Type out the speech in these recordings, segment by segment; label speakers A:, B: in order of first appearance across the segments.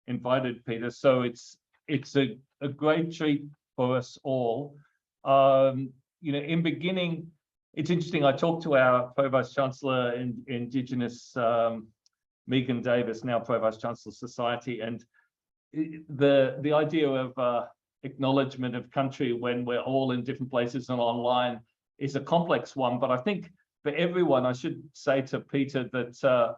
A: invited, Peter. So it's a great treat for us all. In beginning, it's interesting. I talked to our Pro-Vice Chancellor in Indigenous, Megan Davis, now Pro-Vice Chancellor Society, and the idea of acknowledgement of country when we're all in different places and online is a complex one. But I think for everyone, I should say to Peter that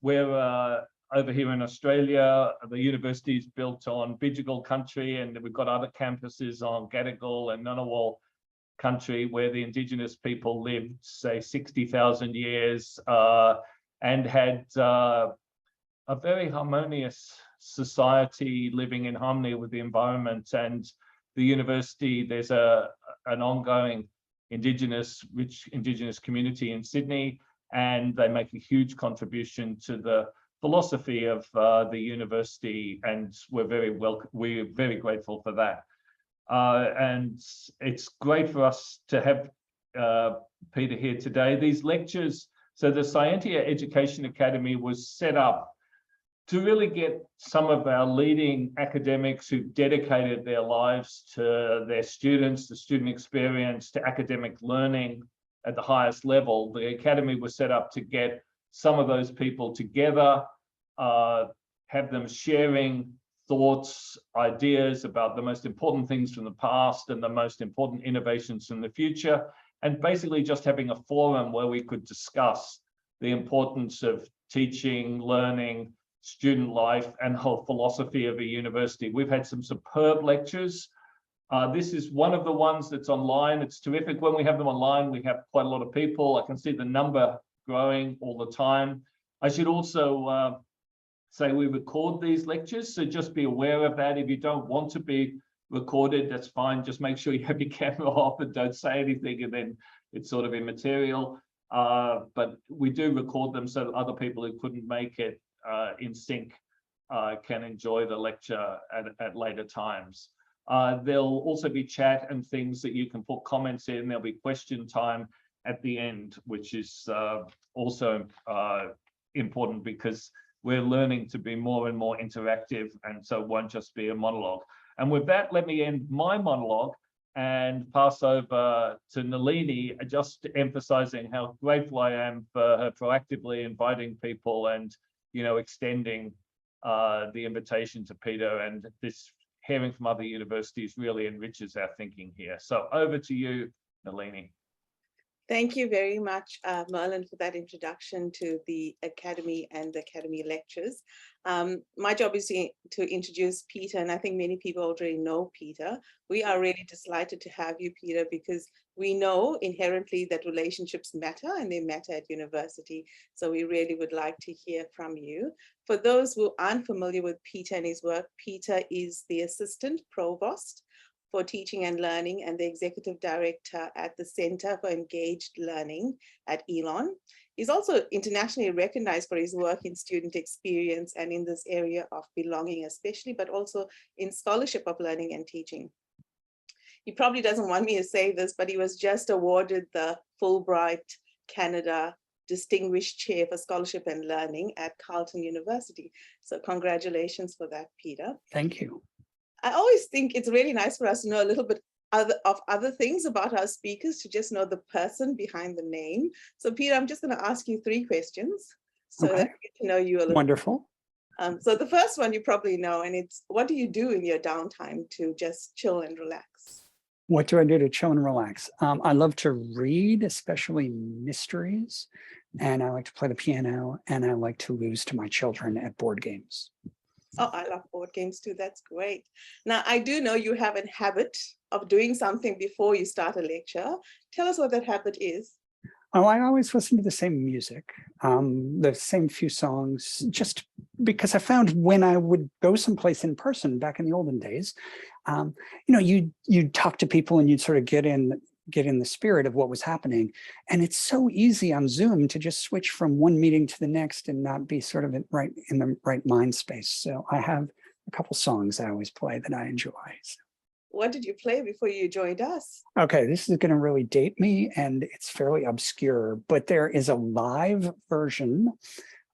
A: we're over here in Australia, the university is built on Bidjigal country, and we've got other campuses on Gadigal and Ngunnawal country where the Indigenous people lived, say, 60,000 years and had a very harmonious society living in harmony with the environment. And the university, there's an ongoing rich Indigenous community in Sydney, and they make a huge contribution to the philosophy of the university, and we're very grateful for that. And it's great for us to have Peter here today. These lectures, so the Scientia Education Academy was set up to really get some of our leading academics who've dedicated their lives to their students, the student experience, to academic learning at the highest level. The Academy was set up to get some of those people together, have them sharing thoughts, ideas about the most important things from the past and the most important innovations from the future, and basically just having a forum where we could discuss the importance of teaching, learning, student life, and the whole philosophy of a university. We've had some superb lectures. This is one of the ones that's online. It's terrific. When we have them online, we have quite a lot of people. I can see the number growing all the time. I should also say we record these lectures, so just be aware of that. If you don't want to be recorded, that's fine. Just make sure you have your camera off and don't say anything, and then it's sort of immaterial. But we do record them so that other people who couldn't make it in sync can enjoy the lecture at later times. There'll also be chat and things that you can put comments in. There'll be question time at the end, which is also important because we're learning to be more and more interactive, and so it won't just be a monologue. And with that, let me end my monologue and pass over to Nalini, just emphasizing how grateful I am for her proactively inviting people and extending the invitation to Peter, and this hearing from other universities really enriches our thinking here. So over to you, Nalini.
B: Thank you very much, Merlin, for that introduction to the Academy and the Academy lectures. My job is to introduce Peter, and I think many people already know Peter. We are really delighted to have you, Peter, because we know inherently that relationships matter, and they matter at university. So we really would like to hear from you. For those who aren't familiar with Peter and his work, Peter is the Assistant Provost for Teaching and Learning and the Executive Director at the Center for Engaged Learning at Elon. He's also internationally recognized for his work in student experience and in this area of belonging especially, but also in scholarship of learning and teaching. He probably doesn't want me to say this, but he was just awarded the Fulbright Canada Distinguished Chair for Scholarship and Learning at Carleton University. So congratulations for that, Peter.
C: Thank you.
B: I always think it's really nice for us to know a little bit of other things about our speakers, to just know the person behind the name. So Peter, I'm just going to ask you 3 questions so that we get to know you a little.
C: Wonderful.
B: So the first one you probably know, and it's, what do you do in your downtime to just chill and relax?
C: What do I do to chill and relax? I love to read, especially mysteries, and I like to play the piano, and I like to lose to my children at board games.
B: Oh, I love board games too. That's great. Now, I do know you have a habit of doing something before you start a lecture. Tell us what that habit is.
C: Oh, I always listen to the same music, the same few songs, just because I found when I would go someplace in person back in the olden days, you'd talk to people and you'd sort of get in the spirit of what was happening. And it's so easy on Zoom to just switch from one meeting to the next and not be sort of in the right mind space. So I have a couple songs I always play that I enjoy. So.
B: What did you play before you joined us?
C: Okay, this is going to really date me, and it's fairly obscure, but there is a live version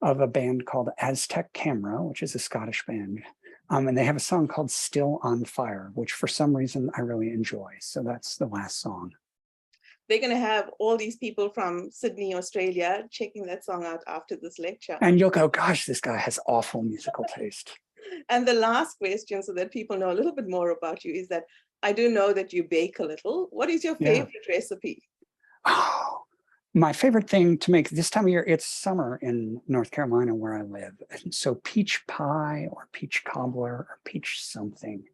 C: of a band called Aztec Camera, which is a Scottish band, And they have a song called Still on Fire, which for some reason I really enjoy. So that's the last song.
B: They're going to have all these people from Sydney, Australia, checking that song out after this lecture.
C: And you'll go, gosh, this guy has awful musical taste.
B: And the last question, so that people know a little bit more about you, is that I do know that you bake a little. What is your favorite recipe?
C: Oh, my favorite thing to make this time of year, it's summer in North Carolina where I live. And so peach pie or peach cobbler or peach something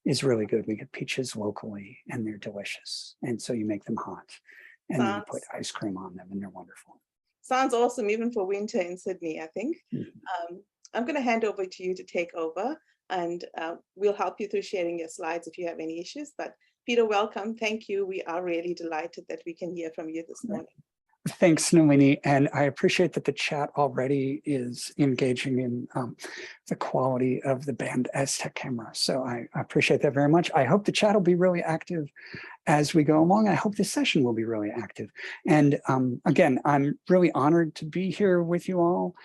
C: is really good. We get peaches locally and they're delicious. And so you make them hot and then you put ice cream on them and they're wonderful.
B: Sounds awesome, even for winter in Sydney, I think. I'm going to hand over to you to take over, and we'll help you through sharing your slides if you have any issues. But Peter, welcome. Thank you. We are really delighted that we can hear from you this morning.
C: Thanks, Nalini. And I appreciate that the chat already is engaging in the quality of the band Aztec camera. So I appreciate that very much. I hope the chat will be really active as we go along. I hope this session will be really active. And again, I'm really honored to be here with you all.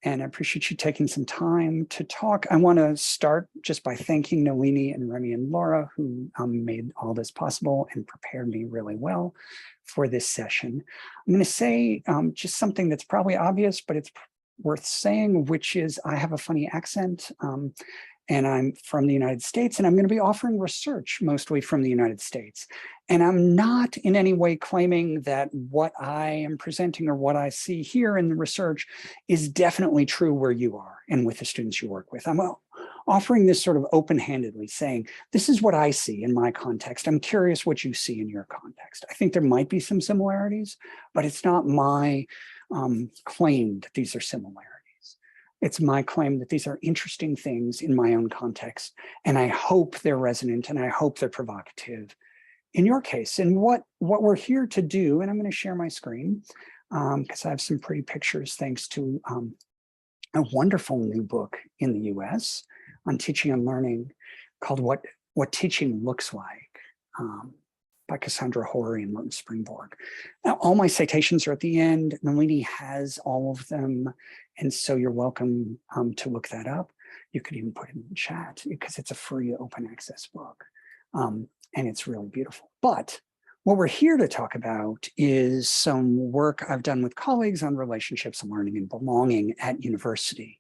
C: And I appreciate you taking some time to talk. I want to start just by thanking Nalini and Remy and Laura, who made all this possible and prepared me really well for this session. I'm going to say just something that's probably obvious, but it's worth saying, which is I have a funny accent and I'm from the United States, and I'm going to be offering research mostly from the United States. And I'm not in any way claiming that what I am presenting or what I see here in the research is definitely true where you are and with the students you work with. I'm offering this sort of open-handedly, saying, this is what I see in my context. I'm curious what you see in your context. I think there might be some similarities, but it's not my claim that these are similarities. It's my claim that these are interesting things in my own context, and I hope they're resonant and I hope they're provocative in your case. And what we're here to do, and I'm going to share my screen because I have some pretty pictures thanks to a wonderful new book in the US on teaching and learning called What Teaching Looks Like by Cassandra Horry and Martin Springborg. Now, all my citations are at the end. Nalini has all of them. And so you're welcome to look that up. You could even put it in the chat because it's a free open access book. And it's really beautiful. But what we're here to talk about is some work I've done with colleagues on relationships, learning, and belonging at university.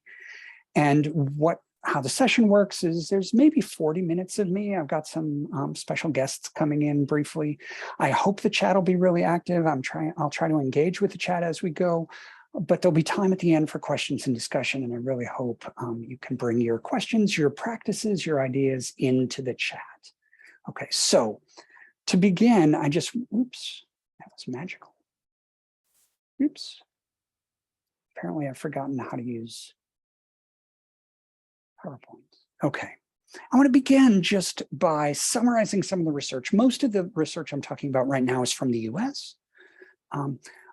C: And how the session works is there's maybe 40 minutes of me. I've got some special guests coming in briefly. I hope the chat will be really active. I'll try to engage with the chat as we go, but there'll be time at the end for questions and discussion. And I really hope you can bring your questions, your practices, your ideas into the chat. Okay, so to begin, oops, that was magical. Oops. Apparently I've forgotten how to use PowerPoint. Okay, I want to begin just by summarizing some of the research. Most of the research I'm talking about right now is from the US.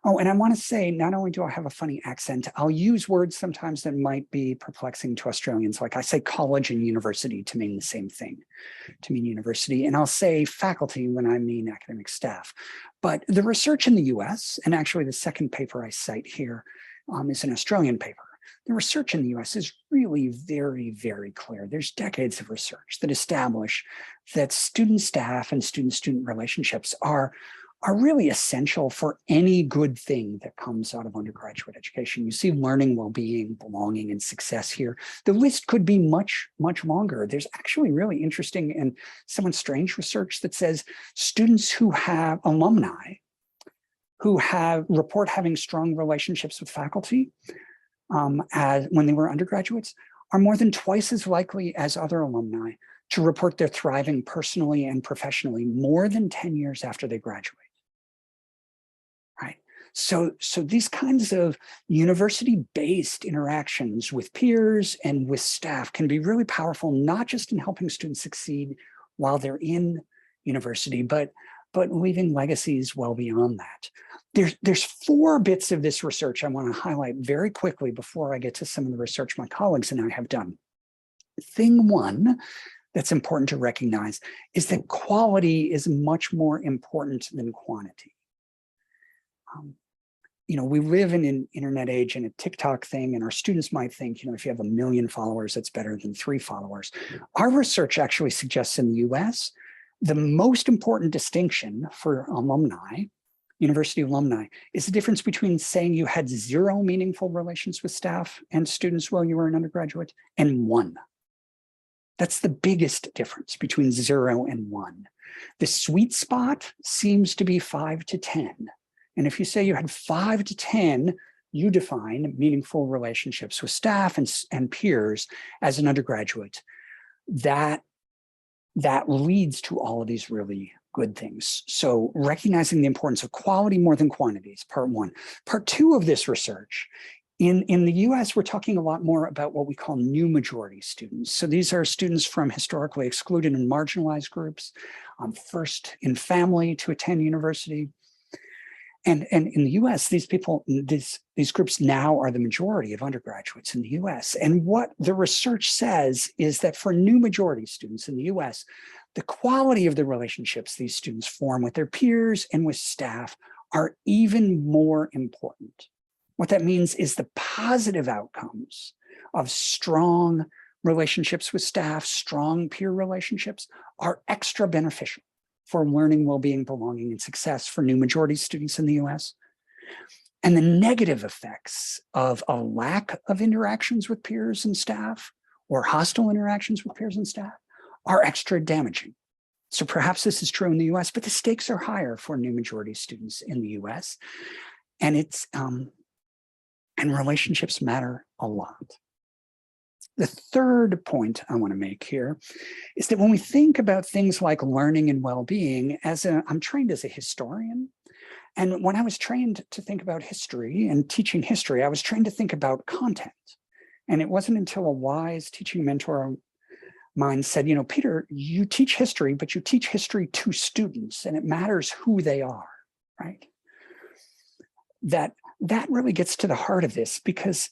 C: Oh, and I want to say, not only do I have a funny accent, I'll use words sometimes that might be perplexing to Australians. Like I say college and university to mean the same thing, to mean university. And I'll say faculty when I mean academic staff. But the research in the US, and actually the second paper I cite here is an Australian paper. The research in the US is really very, very clear. There's decades of research that establish that student staff and student-student relationships are really essential for any good thing that comes out of undergraduate education. You see learning, well-being, belonging, and success here. The list could be much, much longer. There's actually really interesting and somewhat strange research that says students who have alumni who report having strong relationships with faculty when they were undergraduates are more than twice as likely as other alumni to report they're thriving personally and professionally more than 10 years after they graduate. Right. So these kinds of university-based interactions with peers and with staff can be really powerful, not just in helping students succeed while they're in university, but leaving legacies well beyond that. There's 4 bits of this research I want to highlight very quickly before I get to some of the research my colleagues and I have done. Thing 1 that's important to recognize is that quality is much more important than quantity. we live in an internet age and a TikTok thing, and our students might think, if you have 1 million followers, that's better than 3 followers. Our research actually suggests in the US, the most important distinction for alumni, university alumni, is the difference between saying you had 0 meaningful relations with staff and students while you were an undergraduate and 1. That's the biggest difference between 0 and 1. The sweet spot seems to be 5 to 10. And if you say you had 5 to 10, you define meaningful relationships with staff and peers as an undergraduate. That leads to all of these really good things. So recognizing the importance of quality more than quantity is part 1. Part 2 of this research, in the US, we're talking a lot more about what we call new majority students. So these are students from historically excluded and marginalized groups, first in family to attend university. And in the US, these groups now are the majority of undergraduates in the US. And what the research says is that for new majority students in the US, the quality of the relationships these students form with their peers and with staff are even more important. What that means is the positive outcomes of strong relationships with staff, strong peer relationships are extra beneficial for learning, well-being, belonging, and success for new majority students in the US. And the negative effects of a lack of interactions with peers and staff or hostile interactions with peers and staff are extra damaging. So perhaps this is true in the US, but the stakes are higher for new majority students in the US. And relationships matter a lot. The third point I want to make here is that when we think about things like learning and well-being, I'm trained as a historian. And when I was trained to think about history and teaching history, I was trained to think about content. And it wasn't until a wise teaching mentor of mine said, Peter, you teach history, but you teach history to students, and it matters who they are, right? That really gets to the heart of this, because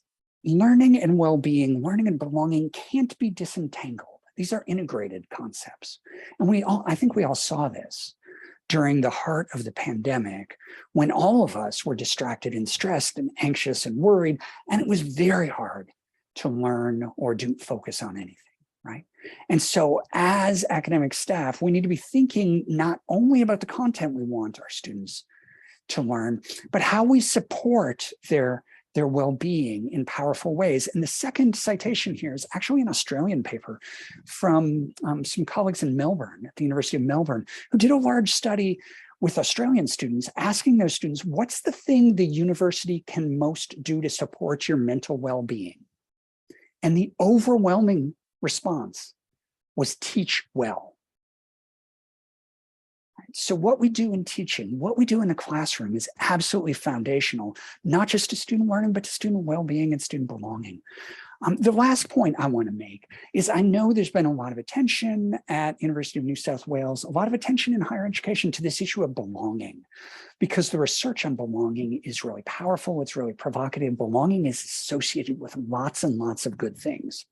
C: learning and well-being, learning and belonging can't be disentangled. These are integrated concepts. And I think we all saw this during the heart of the pandemic, when all of us were distracted and stressed and anxious and worried, and it was very hard to learn or focus on anything, right? And so as academic staff, we need to be thinking not only about the content we want our students to learn, but how we support their well-being in powerful ways. And the second citation here is actually an Australian paper from some colleagues in Melbourne, at the University of Melbourne, who did a large study with Australian students, asking those students, what's the thing the university can most do to support your mental well-being? And the overwhelming response was teach well. So what we do in teaching, what we do in the classroom is absolutely foundational, not just to student learning, but to student well-being and student belonging. The last point I want to make is I know there's been a lot of attention at University of New South Wales, a lot of attention in higher education to this issue of belonging, because the research on belonging is really powerful. It's really provocative. Belonging is associated with lots and lots of good things.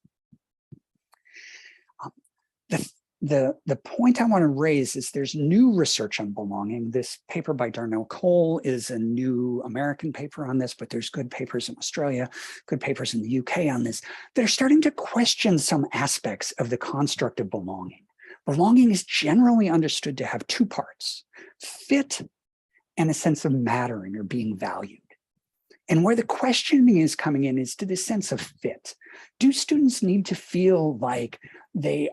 C: The point I want to raise is there's new research on belonging. This paper by Darnell Cole is a new American paper on this, but there's good papers in Australia, good papers in the UK on this. They're starting to question some aspects of the construct of belonging. Belonging is generally understood to have 2 parts: fit and a sense of mattering or being valued. And where the questioning is coming in is to the sense of fit. Do students need to feel like they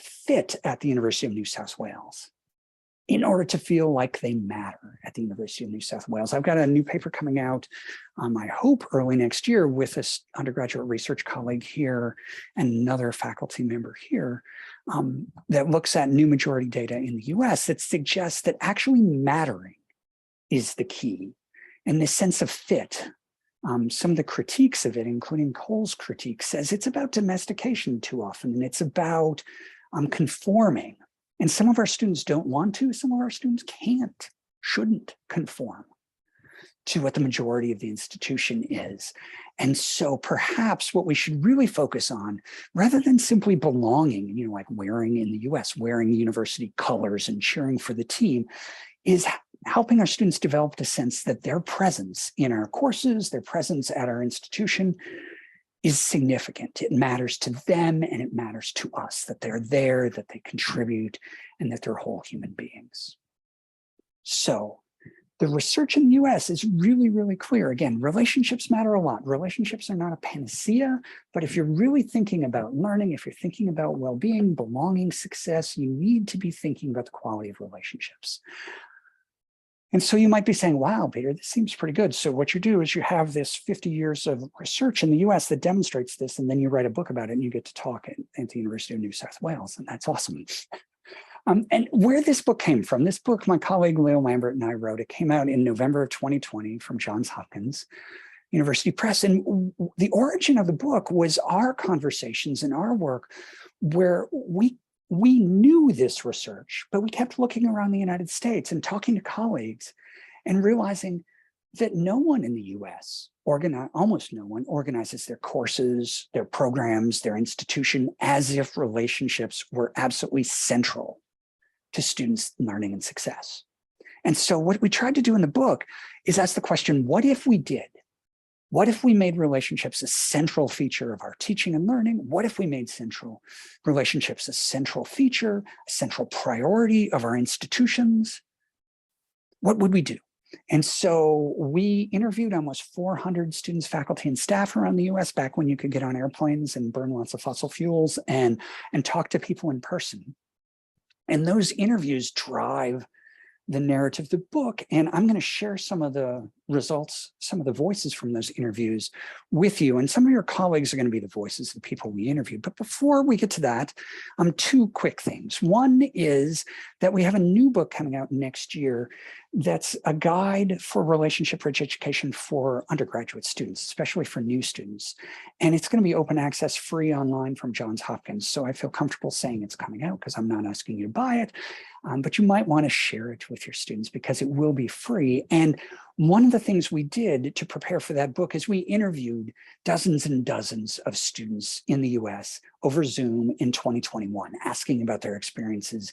C: fit at the University of New South Wales in order to feel like they matter at the University of New South Wales? I've got a new paper coming out, I hope early next year, with this undergraduate research colleague here and another faculty member here that looks at new majority data in the US that suggests that actually mattering is the key. And this sense of fit, some of the critiques of it, including Cole's critique, says it's about domestication too often, and it's about conforming. And some of our students don't want to, some of our students shouldn't conform to what the majority of the institution is. And so perhaps what we should really focus on, rather than simply belonging, like wearing in the US, wearing university colors and cheering for the team, is helping our students develop the sense that their presence in our courses, their presence at our institution is significant. It matters to them and it matters to us, that they're there, that they contribute, and that they're whole human beings. So the research in the US is really, really clear. Again, relationships matter a lot. Relationships are not a panacea, but if you're really thinking about learning, if you're thinking about well-being, belonging, success, you need to be thinking about the quality of relationships. And so you might be saying, wow, Peter, this seems pretty good. So what you do is you have this 50 years of research in the US that demonstrates this, and then you write a book about it and you get to talk at the University of New South Wales, and that's awesome. And where this book came from, this book, my colleague Leo Lambert and I wrote, it came out in November of 2020 from Johns Hopkins University Press. And the origin of the book was our conversations and our work where we knew this research, but we kept looking around the United States and talking to colleagues and realizing that no one in the US, almost no one, organizes their courses, their programs, their institution as if relationships were absolutely central to students' learning and success. And so what we tried to do in the book is ask the question, what if we did? What if we made relationships a central feature of our teaching and learning? What if we made relationships a central feature, a central priority of our institutions? What would we do? And so we interviewed almost 400 students, faculty, and staff around the US back when you could get on airplanes and burn lots of fossil fuels and talk to people in person. And those interviews drive the narrative of the book. And I'm going to share some of the results, some of the voices from those interviews with you. And some of your colleagues are going to be the voices of the people we interviewed. But before we get to that, two quick things. One is that we have a new book coming out next year that's a guide for relationship-rich education for undergraduate students, especially for new students. And it's going to be open access, free online from Johns Hopkins. So I feel comfortable saying it's coming out because I'm not asking you to buy it. But you might want to share it with your students because it will be free. And one of the things we did to prepare for that book is we interviewed dozens and dozens of students in the US over Zoom in 2021, asking about their experiences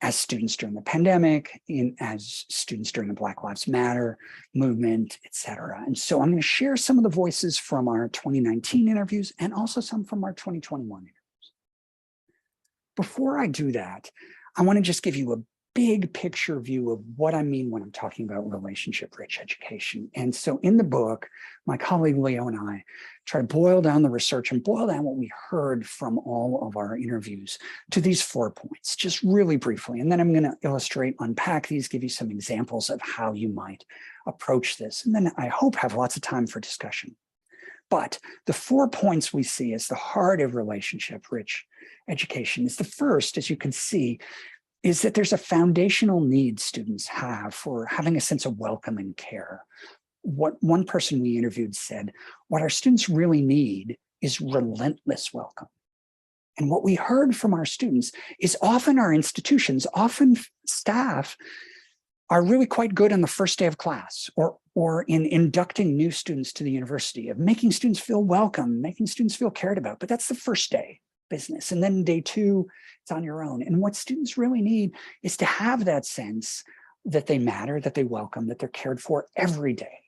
C: as students during the pandemic, as students during the Black Lives Matter movement, et cetera. And so I'm going to share some of the voices from our 2019 interviews and also some from our 2021 interviews. Before I do that, I want to just give you a big picture view of what I mean when I'm talking about relationship-rich education. And so in the book, my colleague Leo and I try to boil down the research and boil down what we heard from all of our interviews to these 4 points, just really briefly. And then I'm going to illustrate, unpack these, give you some examples of how you might approach this. And then I hope have lots of time for discussion. But the 4 points we see as the heart of relationship-rich education is the first, as you can see, is that there's a foundational need students have for having a sense of welcome and care. What one person we interviewed said, what our students really need is relentless welcome. And what we heard from our students is often our institutions, often staff are really quite good on the first day of class or in inducting new students to the university, of making students feel welcome, making students feel cared about. But that's the first day business. And then day 2, it's on your own. And what students really need is to have that sense that they matter, that they welcome, that they're cared for every day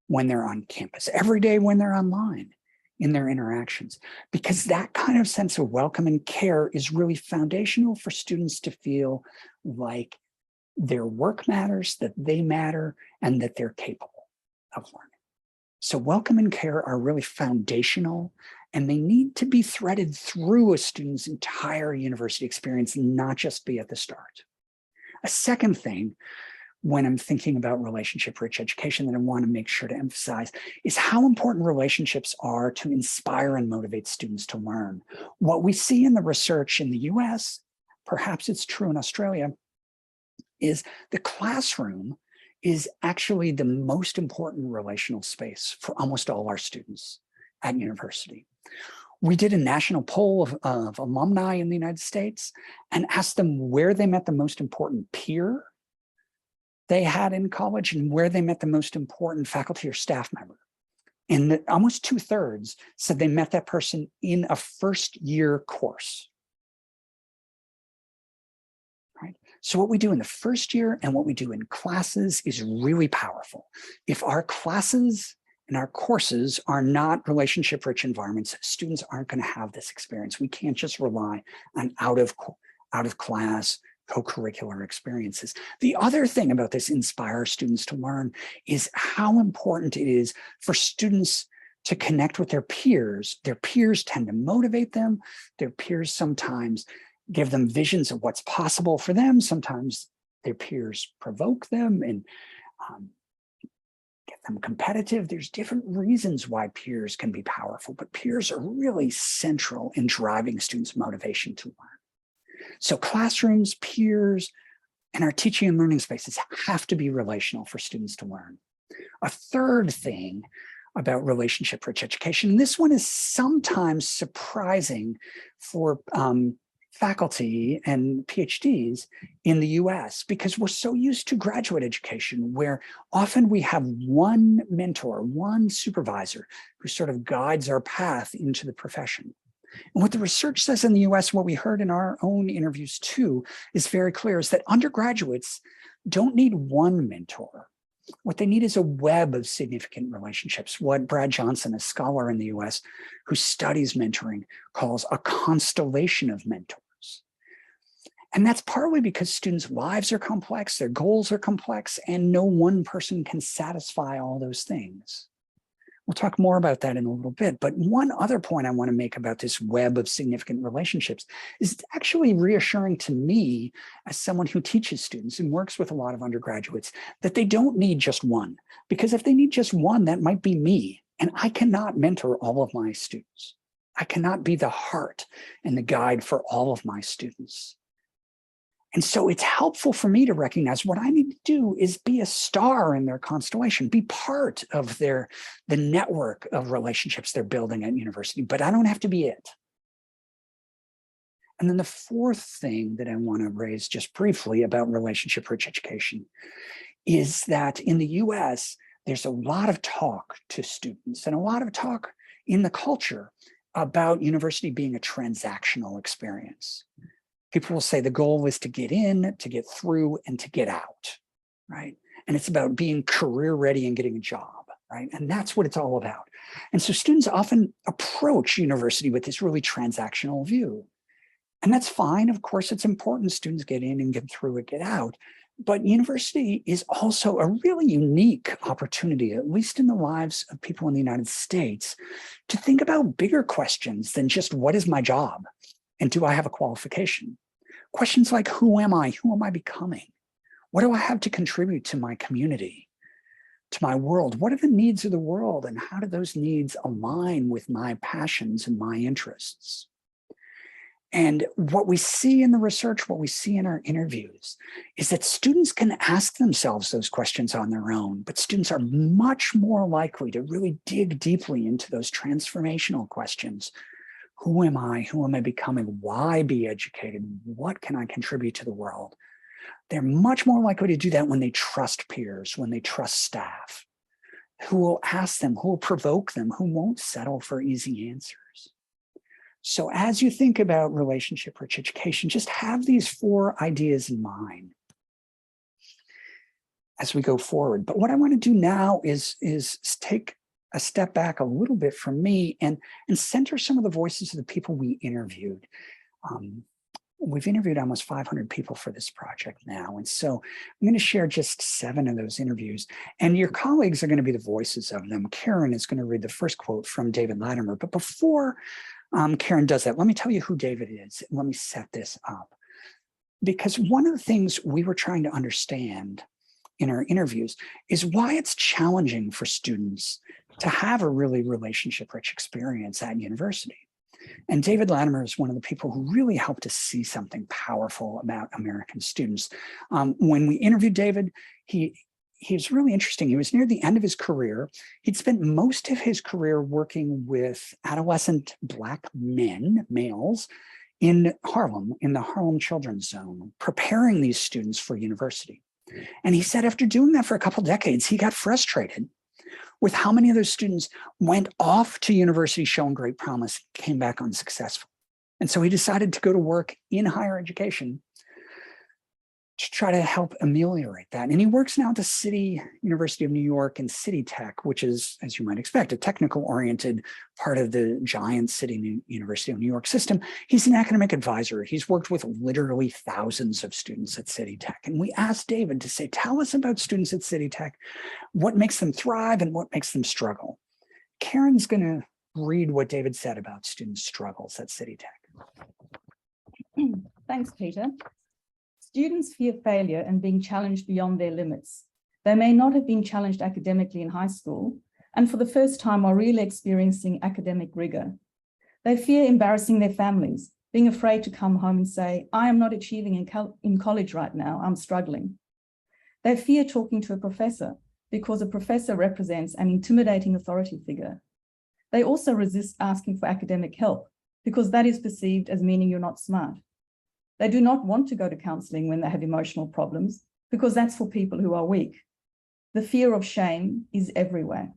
C: when they're on campus, every day when they're online in their interactions, because that kind of sense of welcome and care is really foundational for students to feel like their work matters, that they matter, and that they're capable of learning. So welcome and care are really foundational, and they need to be threaded through a student's entire university experience, not just be at the start. A second thing, when I'm thinking about relationship-rich education that I want to make sure to emphasize is how important relationships are to inspire and motivate students to learn. What we see in the research in the US, perhaps it's true in Australia, is the classroom is actually the most important relational space for almost all our students at university. We did a national poll of alumni in the United States and asked them where they met the most important peer they had in college and where they met the most important faculty or staff member. And almost 2/3 said they met that person in a first-year course. Right? So what we do in the first year and what we do in classes is really powerful. If our classes and our courses are not relationship-rich environments, students aren't going to have this experience. We can't just rely on out of class co-curricular experiences. The other thing about this inspire students to learn is how important it is for students to connect with their peers. Their peers tend to motivate them. Their peers sometimes give them visions of what's possible for them. Sometimes their peers provoke them and get them competitive. There's different reasons why peers can be powerful, but peers are really central in driving students' motivation to learn. So classrooms, peers, and our teaching and learning spaces have to be relational for students to learn. A third thing about relationship-rich education, and this one is sometimes surprising for faculty and PhDs in the US, because we're so used to graduate education where often we have one mentor, one supervisor who sort of guides our path into the profession. And what the research says in the US, what we heard in our own interviews too, is very clear, is that undergraduates don't need one mentor. What they need is a web of significant relationships, what Brad Johnson, a scholar in the US who studies mentoring, calls a constellation of mentors. And that's partly because students' lives are complex, their goals are complex, and no one person can satisfy all those things. We'll talk more about that in a little bit, but one other point I want to make about this web of significant relationships is it's actually reassuring to me as someone who teaches students and works with a lot of undergraduates that they don't need just one, because if they need just one, that might be me, and I cannot mentor all of my students. I cannot be the heart and the guide for all of my students. And so it's helpful for me to recognize what I need to do is be a star in their constellation, be part of the network of relationships they're building at university, but I don't have to be it. And then the fourth thing that I want to raise just briefly about relationship-rich education is that in the US, there's a lot of talk to students and a lot of talk in the culture about university being a transactional experience. People will say the goal is to get in, to get through, and to get out, right? And it's about being career ready and getting a job, right? And that's what it's all about. And so students often approach university with this really transactional view. And that's fine. Of course, it's important students get in and get through and get out. But university is also a really unique opportunity, at least in the lives of people in the United States, to think about bigger questions than just what is my job? And do I have a qualification? Questions like, who am I? Who am I becoming? What do I have to contribute to my community, to my world? What are the needs of the world? And how do those needs align with my passions and my interests? And what we see in the research, what we see in our interviews, is that students can ask themselves those questions on their own, but students are much more likely to really dig deeply into those transformational questions. Who am I? Who am I becoming? Why be educated? What can I contribute to the world? They're much more likely to do that when they trust peers, when they trust staff, who will ask them, who will provoke them, who won't settle for easy answers. So as you think about relationship-rich education, just have these four ideas in mind as we go forward. But what I want to do now is take a step back a little bit from me and center some of the voices of the people we interviewed. We've interviewed almost 500 people for this project now. And so I'm going to share just 7 of those interviews. And your colleagues are going to be the voices of them. Karen is going to read the first quote from David Latimer. But before Karen does that, let me tell you who David is. And let me set this up. Because one of the things we were trying to understand in our interviews is why it's challenging for students to have a really relationship-rich experience at university. And David Latimer is one of the people who really helped us see something powerful about American students. When we interviewed David, he was really interesting. He was near the end of his career. He'd spent most of his career working with adolescent Black men, males, in Harlem, in the Harlem Children's Zone, preparing these students for university. And he said after doing that for a couple decades, he got frustrated with how many of those students went off to university showing great promise, came back unsuccessful. And so he decided to go to work in higher education to try to help ameliorate that. And he works now at the City University of New York and City Tech, which is, as you might expect, a technical-oriented part of the giant City University of New York system. He's an academic advisor. He's worked with literally thousands of students at City Tech. And we asked David to say, tell us about students at City Tech, what makes them thrive and what makes them struggle. Karen's going to read what David said about students' struggles at City Tech.
D: Thanks, Peter. Students fear failure and being challenged beyond their limits. They may not have been challenged academically in high school, and for the first time are really experiencing academic rigor. They fear embarrassing their families, being afraid to come home and say, I am not achieving in college right now, I'm struggling. They fear talking to a professor because a professor represents an intimidating authority figure. They also resist asking for academic help because that is perceived as meaning you're not smart. They do not want to go to counselling when they have emotional problems because that's for people who are weak. The fear of shame is everywhere.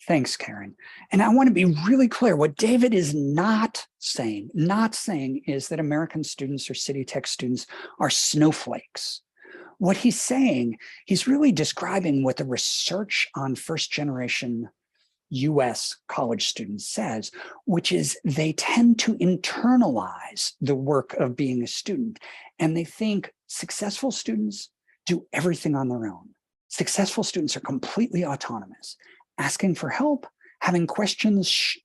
C: Thanks, Karen. And I want to be really clear, what David is not saying is that American students or City Tech students are snowflakes. What he's saying, he's really describing what the research on first-generation US college students says, which is they tend to internalize the work of being a student. And they think successful students do everything on their own. Successful students are completely autonomous. Asking for help, having questions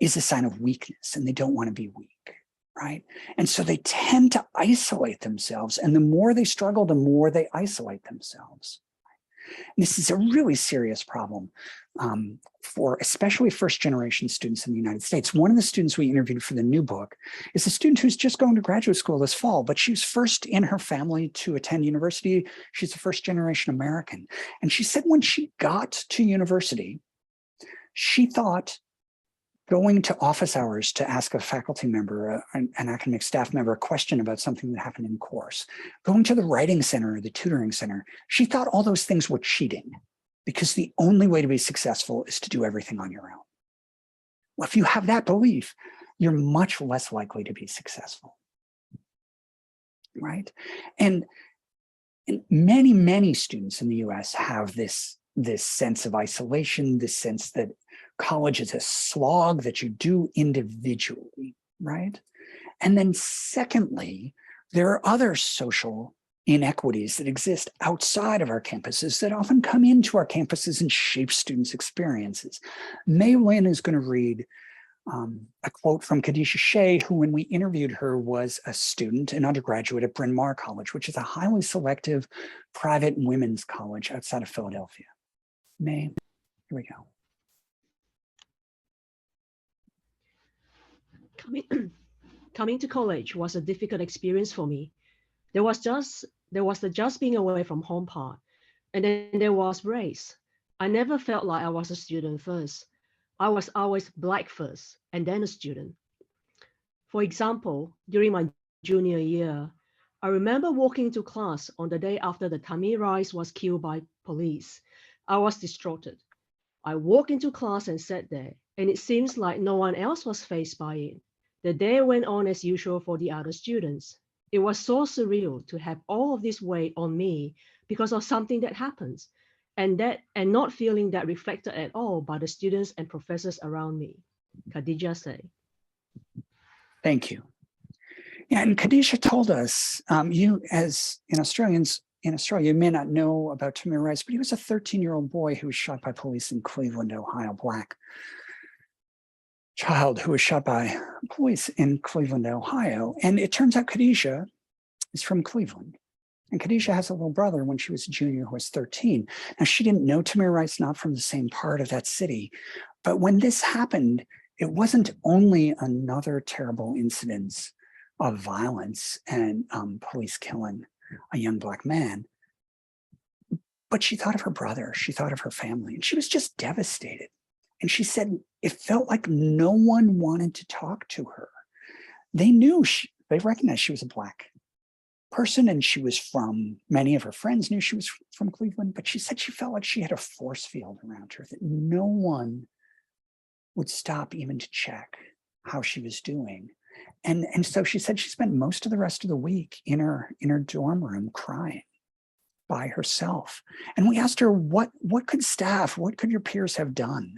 C: is a sign of weakness, and they don't want to be weak, right? And so they tend to isolate themselves. And the more they struggle, the more they isolate themselves. This is a really serious problem for especially first-generation students in the United States. One of the students we interviewed for the new book is a student who's just going to graduate school this fall, but she was first in her family to attend university. She's a first-generation American. And she said when she got to university, she thought going to office hours to ask a faculty member, an academic staff member, a question about something that happened in course, going to the writing center or the tutoring center, she thought all those things were cheating because the only way to be successful is to do everything on your own. Well, if you have that belief, you're much less likely to be successful, right? And many, many students in the US have this sense of isolation, this sense that college is a slog that you do individually, right? And then secondly, there are other social inequities that exist outside of our campuses that often come into our campuses and shape students' experiences. May Lin is going to read a quote from Khadijah Shea, who when we interviewed her was a student, an undergraduate at Bryn Mawr College, which is a highly selective private women's college outside of Philadelphia. May, here we go.
E: Coming to college was a difficult experience for me. There was the just being away from home part, and then there was race. I never felt like I was a student first. I was always Black first, and then a student. For example, during my junior year, I remember walking to class on the day after the Tamir Rice was killed by police. I was distraught. I walked into class and sat there, and it seems like no one else was faced by it. The day went on as usual for the other students. It was so surreal to have all of this weight on me because of something that happens, and not feeling that reflected at all by the students and professors around me. Khadijah said.
C: Thank you. Yeah, and Khadijah told us, you as Australians in Australia, you may not know about Tamir Rice, but he was a 13-year-old boy who was shot by police in Cleveland, Ohio, Black child who was shot by police in Cleveland, Ohio. And it turns out Khadijah is from Cleveland. And Khadijah has a little brother when she was a junior who was 13. Now, she didn't know Tamir Rice, not from the same part of that city. But when this happened, it wasn't only another terrible incident of violence and police killing a young Black man, but she thought of her brother, she thought of her family, and she was just devastated. And she said it felt like no one wanted to talk to her. They knew, they recognized she was a Black person, and she was from, many of her friends knew she was from Cleveland, but she said she felt like she had a force field around her, that no one would stop even to check how she was doing. And so she said she spent most of the rest of the week in her dorm room crying by herself. And we asked her, what could your peers have done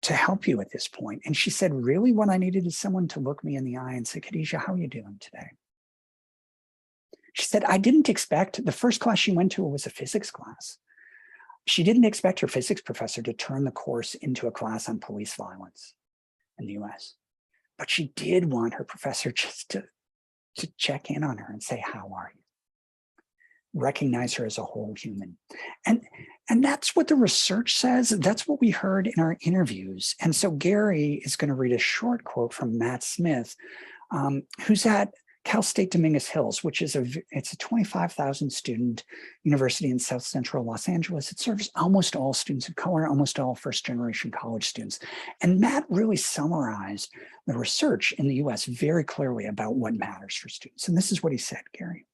C: to help you at this point? And she said, really what I needed is someone to look me in the eye and say, Khadijah, how are you doing today? She said, I didn't expect, the first class she went to was a physics class. She didn't expect her physics professor to turn the course into a class on police violence in the US. But she did want her professor just to check in on her and say, how are you? Recognize her as a whole human. And that's what the research says. That's what we heard in our interviews. And so Gary is going to read a short quote from Matt Smith, who's at Cal State Dominguez Hills, which is it's a 25,000 student university in South Central Los Angeles. It serves almost all students of color, almost all first generation college students. And Matt really summarized the research in the US very clearly about what matters for students. And this is what he said, Gary.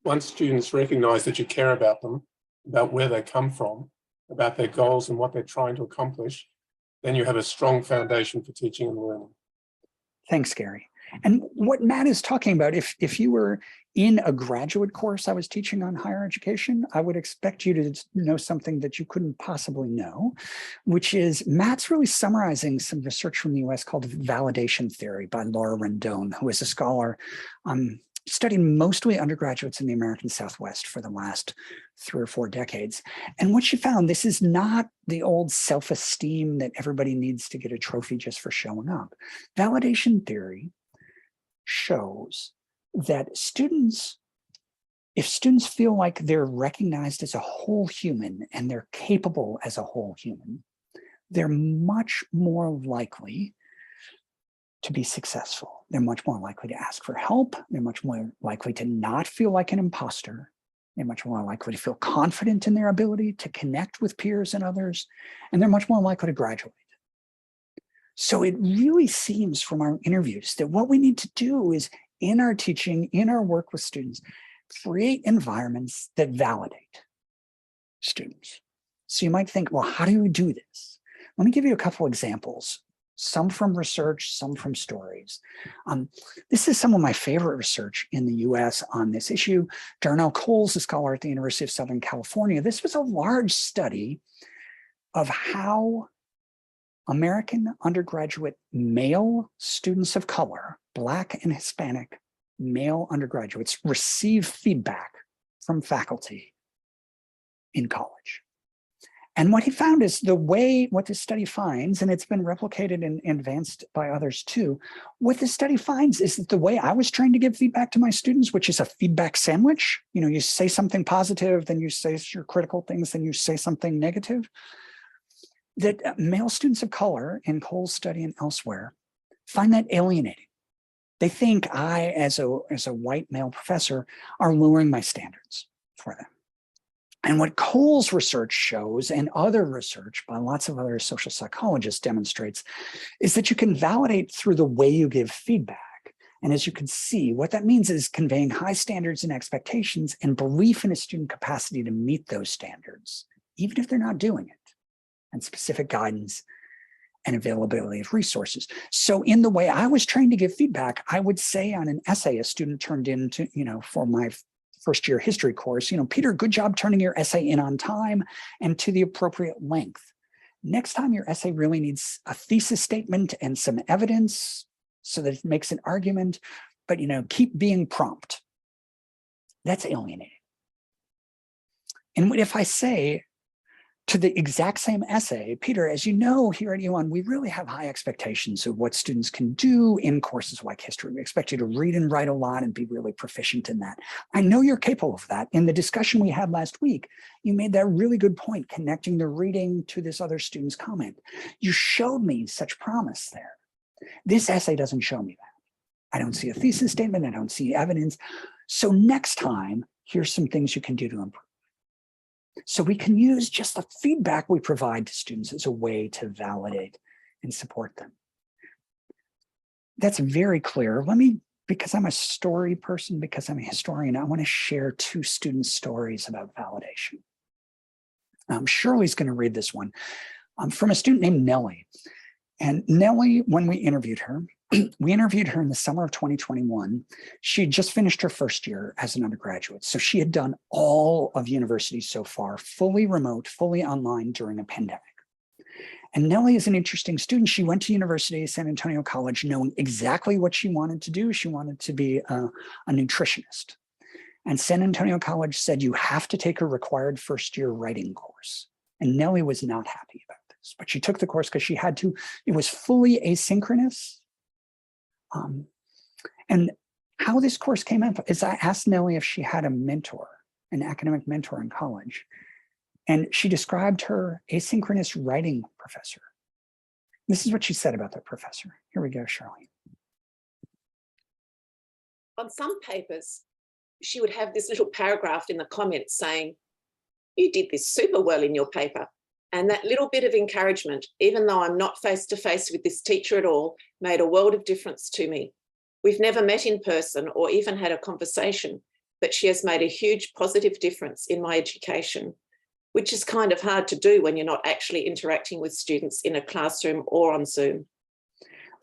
F: Once students recognize that you care about them, about where they come from, about their goals and what they're trying to accomplish, then you have a strong foundation for teaching and learning.
C: Thanks, Gary. And what Matt is talking about, if you were in a graduate course I was teaching on higher education, I would expect you to know something that you couldn't possibly know, which is Matt's really summarizing some research from the US called validation theory by Laura Rendon, who is a scholar studied mostly undergraduates in the American Southwest for the last 3 or 4 decades. And what she found, this is not the old self-esteem that everybody needs to get a trophy just for showing up. Validation theory shows that if students feel like they're recognized as a whole human and they're capable as a whole human, they're much more likely to be successful. They're much more likely to ask for help. They're much more likely to not feel like an imposter. They're much more likely to feel confident in their ability to connect with peers and others, and they're much more likely to graduate. So it really seems from our interviews that what we need to do is, in our teaching, in our work with students, create environments that validate students. So you might think, well, how do we do this? Let me give you a couple examples. Some from research, some from stories. This is some of my favorite research in the US on this issue. Darnell Coles, a scholar at the University of Southern California. This was a large study of how American undergraduate male students of color, Black and Hispanic male undergraduates, receive feedback from faculty in college. And what he found is what this study finds, and it's been replicated and advanced by others too, what this study finds is that the way I was trained to give feedback to my students, which is a feedback sandwich, you say something positive, then you say your critical things, then you say something negative, that male students of color in Cole's study and elsewhere find that alienating. They think I, as a white male professor, are lowering my standards for them. And what Cole's research shows, and other research by lots of other social psychologists demonstrates, is that you can validate through the way you give feedback. And as you can see, what that means is conveying high standards and expectations and belief in a student capacity to meet those standards, even if they're not doing it, and specific guidance and availability of resources. So in the way I was trained to give feedback, I would say on an essay a student turned into, for my first year history course, Peter, good job turning your essay in on time and to the appropriate length. Next time your essay really needs a thesis statement and some evidence so that it makes an argument, but keep being prompt. That's alienating. And if I say to the exact same essay, Peter, as you know, here at UON, we really have high expectations of what students can do in courses like history. We expect you to read and write a lot and be really proficient in that. I know you're capable of that. In the discussion we had last week, you made that really good point, connecting the reading to this other student's comment. You showed me such promise there. This essay doesn't show me that. I don't see a thesis statement. I don't see evidence. So next time, here's some things you can do to improve. So we can use just the feedback we provide to students as a way to validate and support them. That's very clear. Because I'm a story person, because I'm a historian, I want to share 2 student stories about validation. Shirley's going to read this one from a student named Nellie. And Nellie, when we interviewed her in the summer of 2021. She had just finished her first year as an undergraduate. So she had done all of university so far, fully remote, fully online during a pandemic. And Nellie is an interesting student. She went to University of San Antonio College knowing exactly what she wanted to do. She wanted to be a nutritionist. And San Antonio College said, you have to take a required first-year writing course. And Nellie was not happy about this, but she took the course because she had to. It was fully asynchronous. And how this course came up is I asked Nellie if she had a mentor, an academic mentor in college. And she described her asynchronous writing professor. This is what she said about that professor. Here we go, Shirley.
G: On some papers, she would have this little paragraph in the comments saying, you did this super well in your paper. And that little bit of encouragement, even though I'm not face to face with this teacher at all, made a world of difference to me. We've never met in person or even had a conversation, but she has made a huge positive difference in my education, which is kind of hard to do when you're not actually interacting with students in a classroom or on Zoom.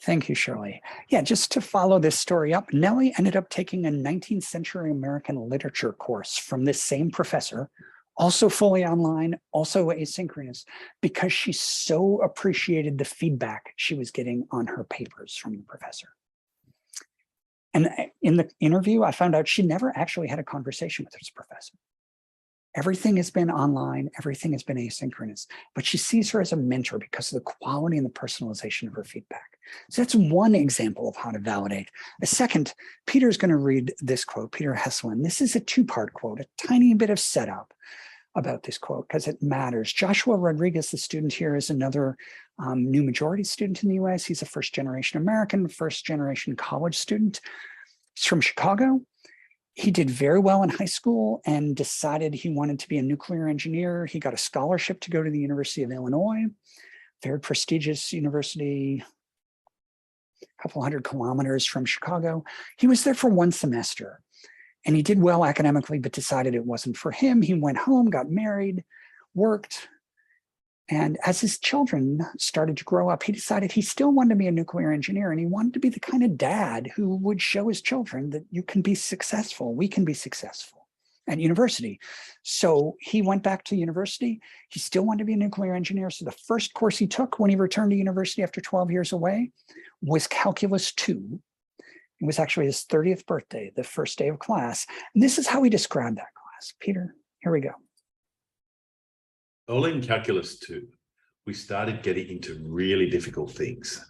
C: Thank you, Shirley. Yeah, just to follow this story up, Nellie ended up taking a 19th century American literature course from this same professor, also fully online, also asynchronous, because she so appreciated the feedback she was getting on her papers from the professor. And in the interview, I found out she never actually had a conversation with this professor. Everything has been online, everything has been asynchronous, but she sees her as a mentor because of the quality and the personalization of her feedback. So that's one example of how to validate. The second, Peter's going to read this quote, Peter Hesselin. This is a two-part quote, a tiny bit of setup about this quote because it matters. Joshua Rodriguez, the student here, is another new majority student in the US. He's a first-generation American, first-generation college student. He's from Chicago. He did very well in high school and decided he wanted to be a nuclear engineer. He got a scholarship to go to the University of Illinois, very prestigious university, a couple 100 kilometers from Chicago. He was there for one semester and he did well academically, but decided it wasn't for him. He went home, got married, worked. And as his children started to grow up, he decided he still wanted to be a nuclear engineer, and he wanted to be the kind of dad who would show his children that you can be successful, we can be successful at university. So he went back to university. He still wanted to be a nuclear engineer. So the first course he took when he returned to university after 12 years away was Calculus 2. It was actually his 30th birthday, the first day of class. And this is how he described that class. Peter, here we go.
H: Early in Calculus 2, we started getting into really difficult things.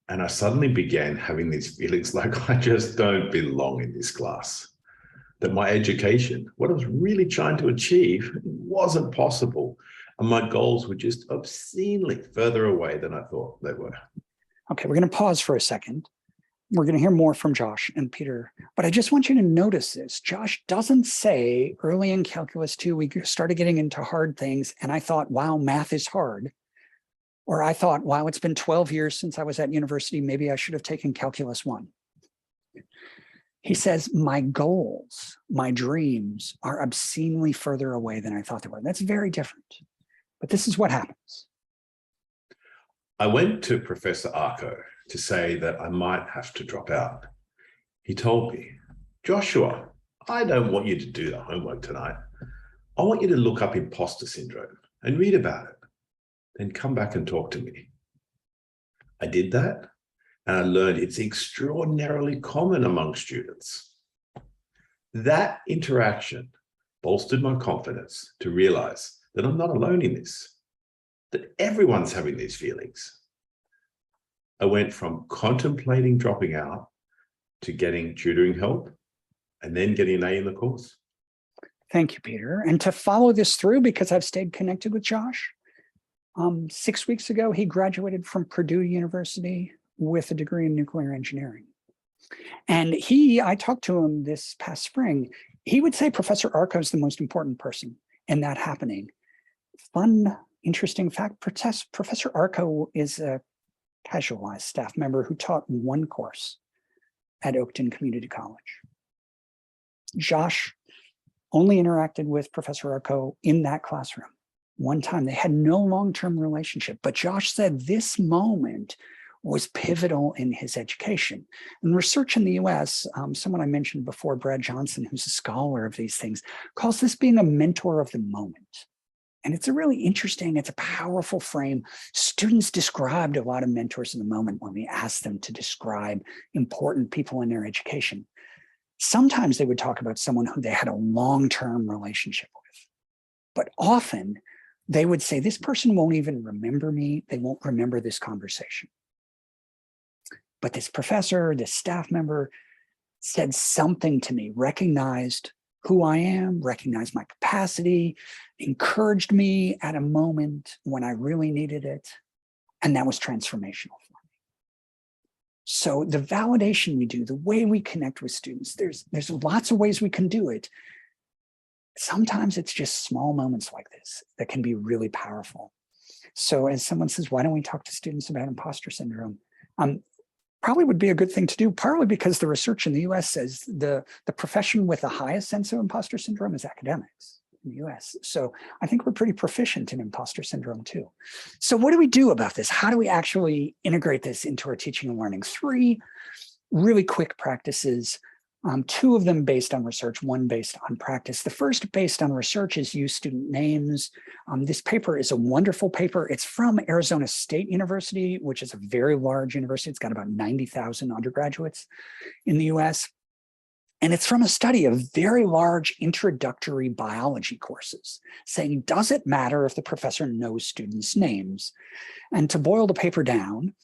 H: And I suddenly began having these feelings like I just don't belong in this class. That my education, what I was really trying to achieve, wasn't possible. And my goals were just obscenely further away than I thought they were.
C: Okay, we're going to pause for a second. We're going to hear more from Josh and Peter, but I just want you to notice this. Josh doesn't say early in Calculus 2, we started getting into hard things, and I thought, wow, math is hard. Or I thought, wow, it's been 12 years since I was at university. Maybe I should have taken Calculus 1. He says, my goals, my dreams are obscenely further away than I thought they were. That's very different. But this is what happens.
H: I went to Professor Arco to say that I might have to drop out. He told me, Joshua, I don't want you to do the homework tonight. I want you to look up Imposter Syndrome and read about it. Then come back and talk to me. I did that, and I learned it's extraordinarily common among students. That interaction bolstered my confidence to realize that I'm not alone in this, that everyone's having these feelings. I went from contemplating dropping out to getting tutoring help and then getting an A in the course.
C: Thank you, Peter. And to follow this through, because I've stayed connected with Josh, 6 weeks ago, he graduated from Purdue University with a degree in nuclear engineering. And I talked to him this past spring. He would say Professor Arco is the most important person in that happening. Fun, interesting fact, Professor Arco is a casualized staff member who taught one course at Oakton Community College. Josh only interacted with Professor Arco in that classroom. one time. They had no long-term relationship, but Josh said this moment was pivotal in his education. And research in the US, someone I mentioned before, Brad Johnson, who's a scholar of these things, calls this being a mentor of the moment. And it's a really interesting, it's a powerful frame. Students described a lot of mentors in the moment when we asked them to describe important people in their education. Sometimes they would talk about someone who they had a long-term relationship with, but often they would say, this person won't even remember me. They won't remember this conversation. But this professor, this staff member said something to me, recognized who I am, recognized my capacity, encouraged me at a moment when I really needed it. And that was transformational for me. So the validation we do, the way we connect with students, there's lots of ways we can do it. Sometimes it's just small moments like this that can be really powerful. So as someone says, why don't we talk to students about imposter syndrome? Probably would be a good thing to do, partly because the research in the US says the profession with the highest sense of imposter syndrome is academics in the US. So I think we're pretty proficient in imposter syndrome too. So what do we do about this? How do we actually integrate this into our teaching and learning? 3 really quick practices, 2 of them based on research, 1 based on practice. The first based on research is use student names. This paper is a wonderful paper. It's from Arizona State University, which is a very large university. It's got about 90,000 undergraduates in the US. And it's from a study of very large introductory biology courses, saying, does it matter if the professor knows students' names? And to boil the paper down,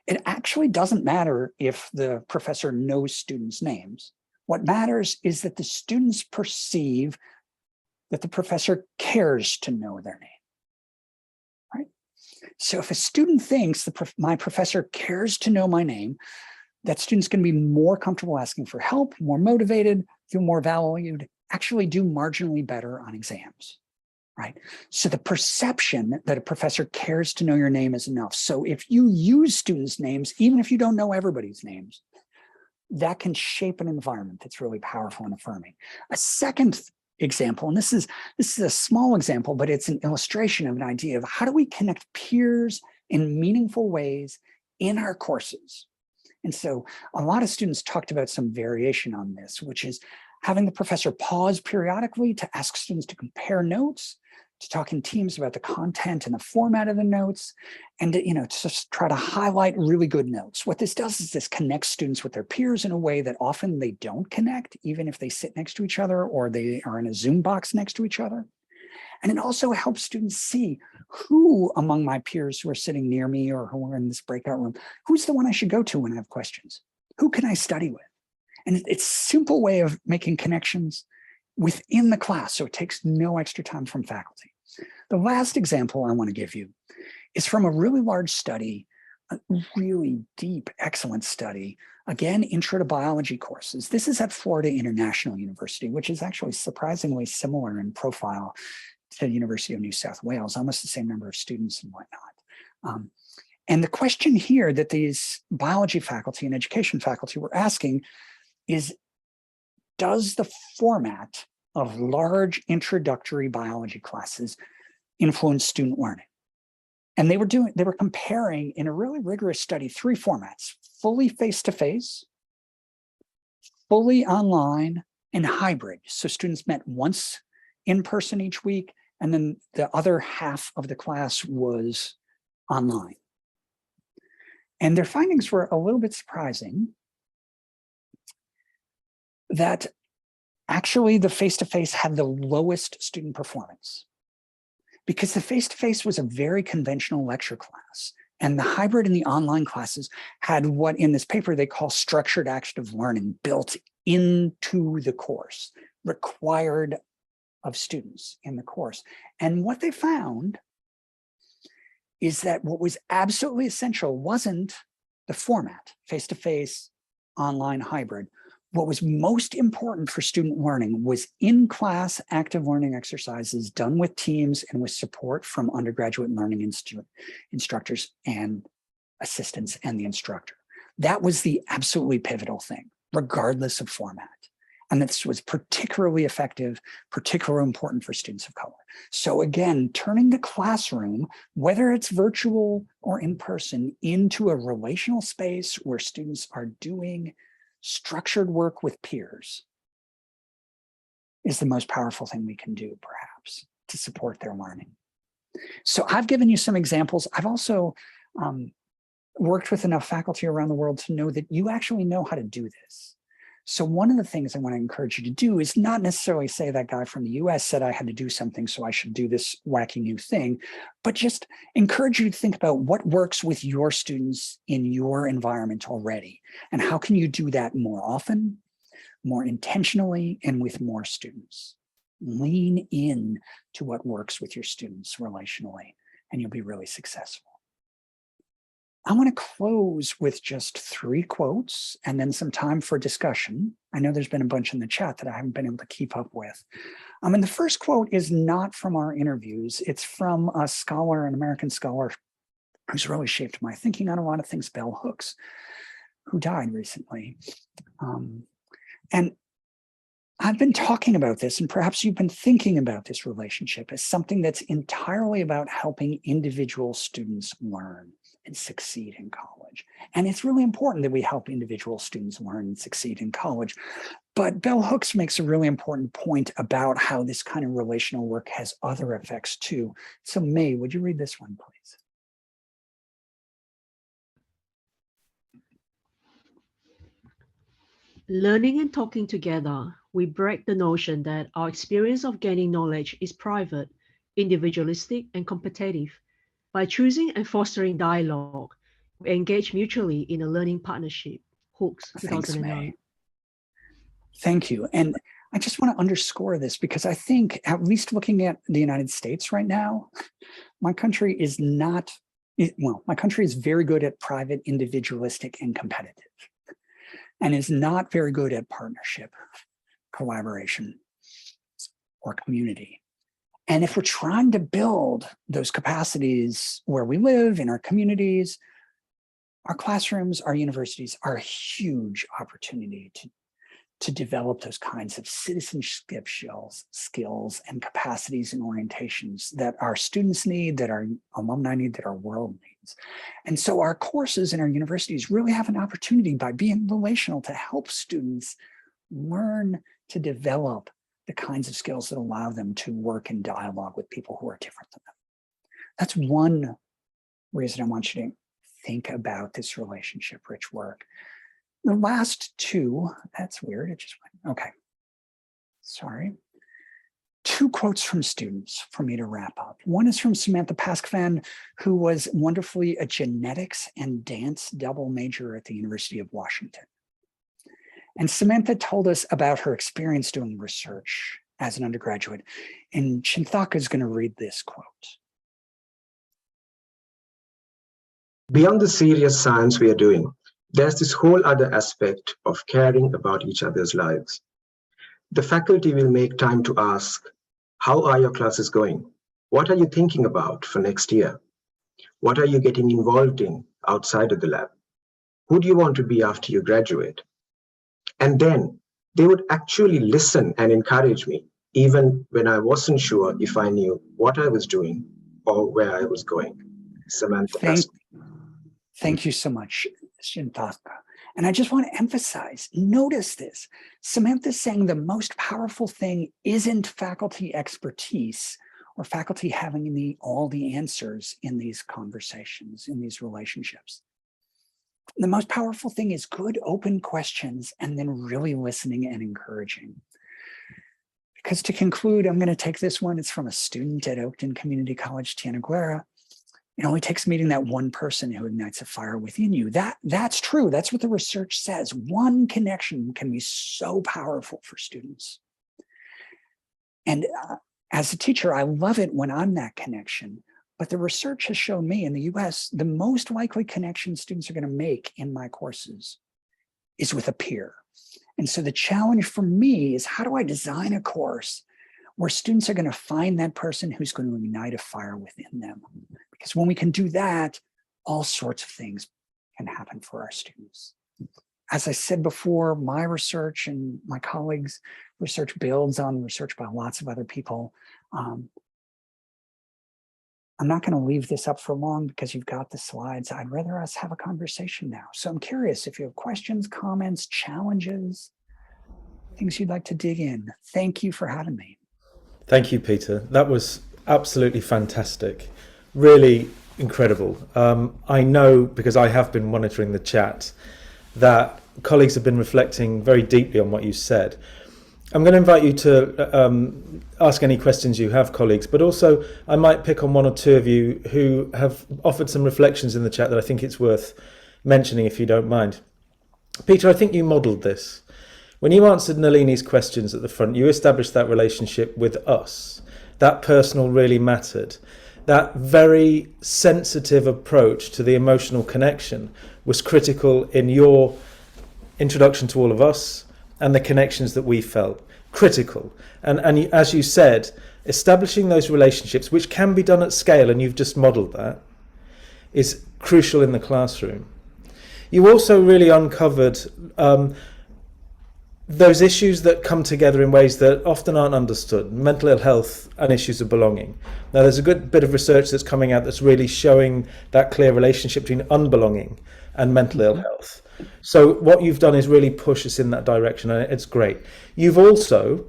C: it actually doesn't matter if the professor knows students' names. What matters is that the students perceive that the professor cares to know their name, right? So if a student thinks my professor cares to know my name, that student's going to be more comfortable asking for help, more motivated, feel more valued, actually do marginally better on exams, right? So the perception that a professor cares to know your name is enough. So if you use students' names, even if you don't know everybody's names, that can shape an environment that's really powerful and affirming. A second example, and this is a small example, but it's an illustration of an idea of how do we connect peers in meaningful ways in our courses. And so a lot of students talked about some variation on this, which is having the professor pause periodically to ask students to compare notes, to talk in teams about the content and the format of the notes, and to just try to highlight really good notes. What this does is this connects students with their peers in a way that often they don't connect, even if they sit next to each other or they are in a Zoom box next to each other. And it also helps students see who among my peers who are sitting near me or who are in this breakout room, who's the one I should go to when I have questions? Who can I study with? And it's a simple way of making connections within the class, so it takes no extra time from faculty. The last example I want to give you is from a really large study, a really deep, excellent study, again, intro to biology courses. This is at Florida International University, which is actually surprisingly similar in profile to the University of New South Wales, almost the same number of students and whatnot. And the question here that these biology faculty and education faculty were asking is, does the format of large introductory biology classes influence student learning? And they were comparing in a really rigorous study 3 formats: fully face-to-face, fully online, and hybrid. So students met once in person each week, and then the other half of the class was online. And their findings were a little bit surprising, that actually the face-to-face had the lowest student performance, because the face-to-face was a very conventional lecture class, and the hybrid and the online classes had what in this paper they call structured active learning built into the course, required of students in the course. And what they found is that what was absolutely essential wasn't the format, face-to-face, online, hybrid. What was most important for student learning was in-class active learning exercises done with teams and with support from undergraduate learning instructors and assistants and the instructor. That was the absolutely pivotal thing, regardless of format. And this was particularly effective, particularly important for students of color. So again, turning the classroom, whether it's virtual or in person, into a relational space where students are doing structured work with peers is the most powerful thing we can do, perhaps, to support their learning. So I've given you some examples. I've also worked with enough faculty around the world to know that you actually know how to do this. So one of the things I want to encourage you to do is not necessarily say that guy from the US said I had to do something, so I should do this wacky new thing, but just encourage you to think about what works with your students in your environment already, and how can you do that more often, more intentionally, and with more students. Lean in to what works with your students relationally, and you'll be really successful. I want to close with just 3 quotes and then some time for discussion. I know there's been a bunch in the chat that I haven't been able to keep up with. And the first quote is not from our interviews. It's from a scholar, an American scholar, who's really shaped my thinking on a lot of things, Bell Hooks, who died recently. And I've been talking about this, and perhaps you've been thinking about this relationship as something that's entirely about helping individual students learn and succeed in college. And it's really important that we help individual students learn and succeed in college. But Bell Hooks makes a really important point about how this kind of relational work has other effects too. So May, would you read this one, please?
E: Learning and talking together, we break the notion that our experience of gaining knowledge is private, individualistic, and competitive. By choosing and fostering dialogue, we engage mutually in a learning partnership. Hooks, 2009.
C: Thank you. And I just want to underscore this because I think, at least looking at the United States right now, my country is not, well, my country is very good at private, individualistic, and competitive, and is not very good at partnership, collaboration, or community. And if we're trying to build those capacities where we live, in our communities, our classrooms, our universities are a huge opportunity to develop those kinds of citizenship skills and capacities and orientations that our students need, that our alumni need, that our world needs. And so our courses in our universities really have an opportunity, by being relational, to help students learn to develop the kinds of skills that allow them to work in dialogue with people who are different than them. That's one reason I want you to think about this relationship-rich work. The last 2, that's weird, it just went, okay, sorry. 2 quotes from students for me to wrap up. One is from Samantha Paskvan, who was wonderfully a genetics and dance double major at the University of Washington. And Samantha told us about her experience doing research as an undergraduate. And Chinthaka is going to read this quote.
I: Beyond the serious science we are doing, there's this whole other aspect of caring about each other's lives. The faculty will make time to ask, how are your classes going? What are you thinking about for next year? What are you getting involved in outside of the lab? Who do you want to be after you graduate? And then they would actually listen and encourage me, even when I wasn't sure if I knew what I was doing or where I was going. Samantha.
C: Thank you so much, Chinthaka. And I just want to emphasize, notice this. Samantha's saying the most powerful thing isn't faculty expertise or faculty having all the answers in these conversations, in these relationships. The most powerful thing is good open questions and then really listening and encouraging. Because to conclude, I'm going to take this one. It's from a student at Oakton Community College, Tiana Guerra. It only takes meeting that one person who ignites a fire within you. That's true. That's what the research says. One connection can be so powerful for students. And as a teacher, I love it when I'm that connection. But the research has shown me in the US, the most likely connection students are going to make in my courses is with a peer. And so the challenge for me is, how do I design a course where students are going to find that person who's going to ignite a fire within them? Because when we can do that, all sorts of things can happen for our students. as I said before, my research and my colleagues' research builds on research by lots of other people. I'm not going to leave this up for long because you've got the slides. I'd rather us have a conversation now. So I'm curious if you have questions, comments, challenges, things you'd like to dig in. Thank you for having me.
J: Thank you, Peter. That was absolutely fantastic. Really incredible. I know, because I have been monitoring the chat, that colleagues have been reflecting very deeply on what you said. I'm going to invite you to ask any questions you have, colleagues, but also I might pick on one or two of you who have offered some reflections in the chat that I think it's worth mentioning, if you don't mind. Peter, I think you modelled this. When you answered Nalini's questions at the front, you established that relationship with us. That personal really mattered. That very sensitive approach to the emotional connection was critical in your introduction to all of us and the connections that we felt. Critical. And as you said, establishing those relationships, which can be done at scale, and you've just modelled that, is crucial in the classroom. You also really uncovered those issues that come together in ways that often aren't understood, mental ill health and issues of belonging. Now, there's a good bit of research that's coming out that's really showing that clear relationship between unbelonging and mental ill health. So what you've done is really push us in that direction, and it's great. You've also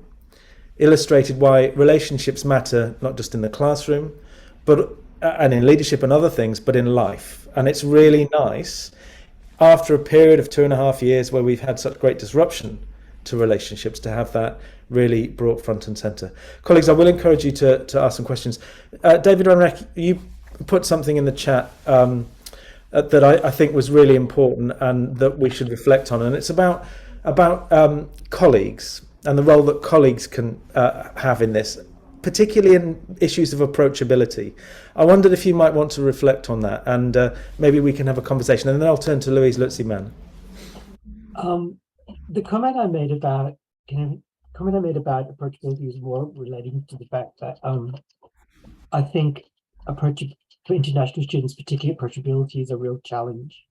J: illustrated why relationships matter, not just in the classroom, but and in leadership and other things, but in life. And it's really nice, after a period of 2.5 years where we've had such great disruption to relationships, to have that really brought front and center. Colleagues, I will encourage you to ask some questions. David Ranrek, you put something in the chat that I think was really important and that we should reflect on, and it's about colleagues and the role that colleagues can have in this, particularly in issues of approachability. I wondered if you might want to reflect on that, and maybe we can have a conversation, and then I'll turn to Louise Lutzi-Mann.
K: The comment I made about approachability is more relating to the fact that I think for international students, particularly approachability is a real challenge.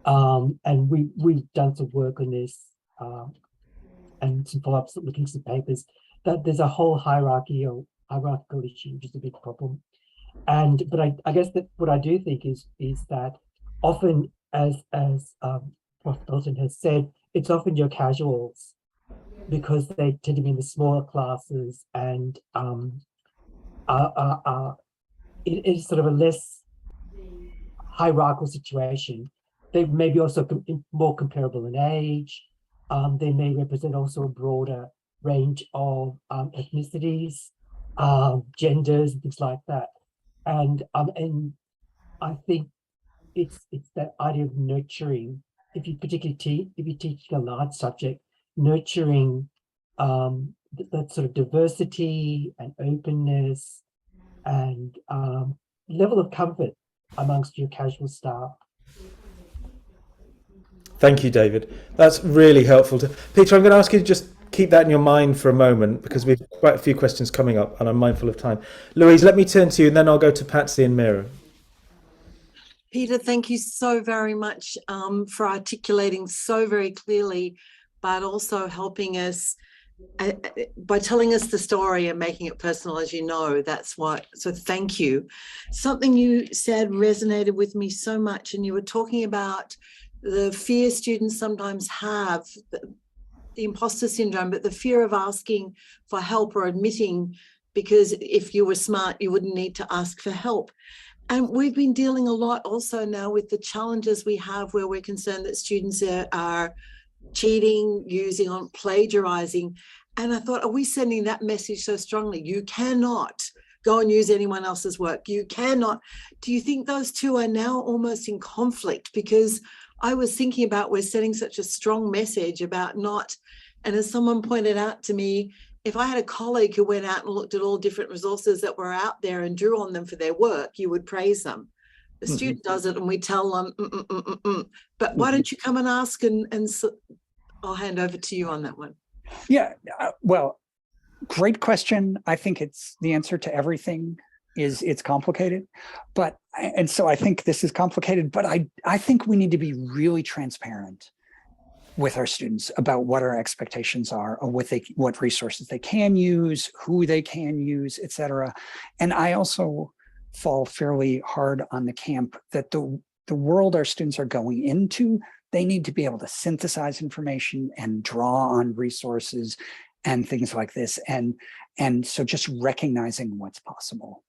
K: And we've done some work on this and some follow-ups looking at some papers, that there's a whole hierarchical issue, which is a big problem. But I guess that what I do think is that often, as Prof. Felten has said, it's often your casuals, because they tend to be in the smaller classes, and it is sort of a less hierarchical situation. They may be also more comparable in age. They may represent also a broader range of ethnicities, genders, and things like that. And I think it's that idea of nurturing. If you particularly if you're teaching a large subject, nurturing that sort of diversity and openness and level of comfort amongst your casual staff.
J: Thank you, David. That's really helpful. Peter, I'm going to ask you to just keep that in your mind for a moment, because we've quite a few questions coming up and I'm mindful of time. Louise, let me turn to you, and then I'll go to Patsy and Mira.
L: Peter, thank you so very much for articulating so very clearly, but also helping us by telling us the story and making it personal, as you know. So thank you. Something you said resonated with me so much, and you were talking about the fear students sometimes have, the imposter syndrome, but the fear of asking for help or admitting, because if you were smart, you wouldn't need to ask for help. And we've been dealing a lot also now with the challenges we have, where we're concerned that students are cheating, using on plagiarizing. And I thought, are we sending that message so strongly? You cannot go and use anyone else's work. You cannot. Do you think those two are now almost in conflict? Because I was thinking about, we're sending such a strong message about not, and as someone pointed out to me, if I had a colleague who went out and looked at all different resources that were out there and drew on them for their work, you would praise them. The student does it and we tell them, but why don't you come and ask? And so I'll hand over to you on that one.
C: Yeah, well, great question. I think it's the answer to everything is it's complicated, and so I think this is complicated, but I think we need to be really transparent with our students about what our expectations are, or what resources they can use, who they can use, etc. And I also fall fairly hard on the camp that the world our students are going into, they need to be able to synthesize information and draw on resources and things like this. And so just recognizing what's possible.